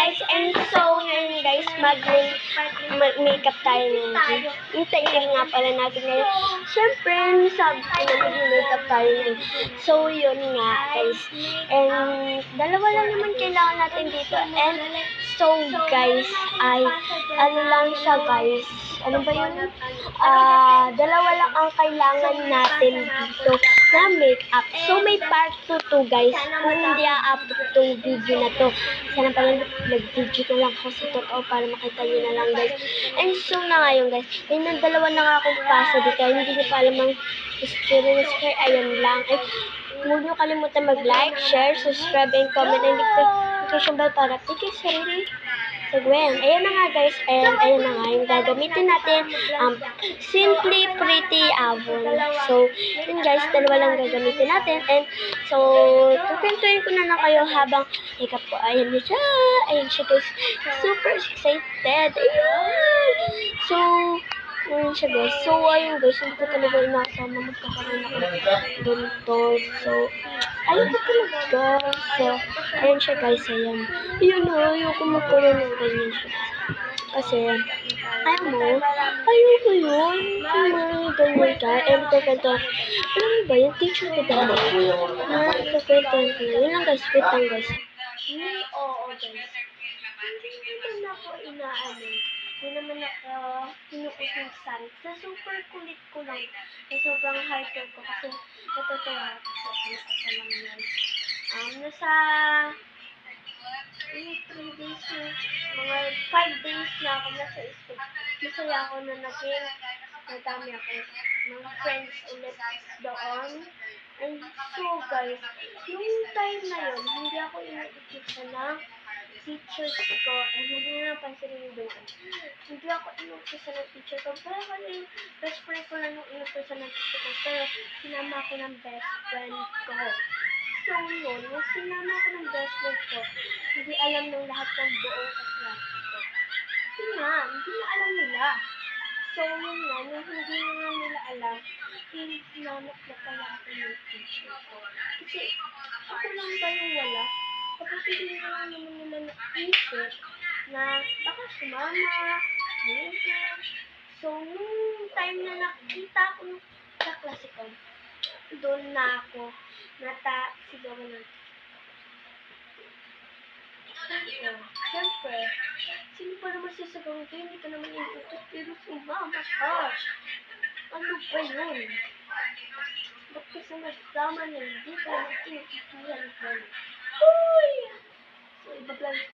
guys, and so ngayon guys, mag-makeup tayo ngayon. Yung technique nga pala natin ngayon. Siyempre, sabi ko na mag-makeup tayo ngayon. So yun nga guys. And dalawa lang naman kailangan natin dito. And so guys, ay ano lang siya guys. Ano ba yun? Dalawa lang ang kailangan natin dito na makeup. So may part 2 to guys. Kung hindi a-upload tong video na to, sana pala nag-video na lang ako sa totoo para makita nyo na lang guys. And so na ngayon guys, may dalawa na nga akong paso dito. Hindi nyo pa alam ang experience kaya ayan lang. And huwag nyo kalimutan mag-like, share, subscribe, and comment. And notification bell para update kayo sa sarili. So, Gwen, ayan na nga guys, and ayan na nga, yung gagamitin natin, Simply Pretty Avon. So, yun guys, dalawa lang gagamitin natin, and so, tukwintuin ko na lang kayo habang makeup ko. Ayan siya guys, super excited, ayan! So, ayun siya guys, ayun guys, hindi ko talaga inasama magkakaroon ako ganito, so, ayun ko talaga, so, ayun siya guys, ayan, ayoko magkaroon ng ganyan siya, kasi, ayoko yun, ganyan ka, and kakanto, alam mo ba, yung teacher ko dati, kakantuan ko na, yun lang guys, wait lang guys, oo guys, hindi naman ako inaano, hindi naman ako pinuutusan. Sa super kulit ko lang. Sa sobrang hyper ko. Kasi natutuwa ako sa ano lang yan. Nasa 3 days na, mga 5 days na ako nasa school. Masaya ako na naging nadami ako. Mga friends ulit doon. And so guys, yung time na yun, hindi ako inuutusan ng teachers ko, and hindi na pansinin doon. Hindi ako inutusan ng teacher ko, pero kasi best friend ko lang yung inutusan ng teacher ko, pero sinama ko ng best friend ko. So yun, yung sinama ko ng best friend ko, hindi alam ng lahat ng buong kaklase ko. Hindi na alam nila. So yun nga, nung hindi na nila alam, sinanap na pala ako ng teacher ko. Kasi ako lang ba yung wala? Tapos hindi na naman nila naisip na baka sumama, maybe. So, nung time na nakita ko ng kaklase ko, doon na ako sigawan ng siyempre, sino pa naman sasagawan ko? Hindi ka naman inutos, pero sumama ka. Ano ba yun? Ba't ka sumasama na hindi ka nag-inutusan ko? Uy! So, iba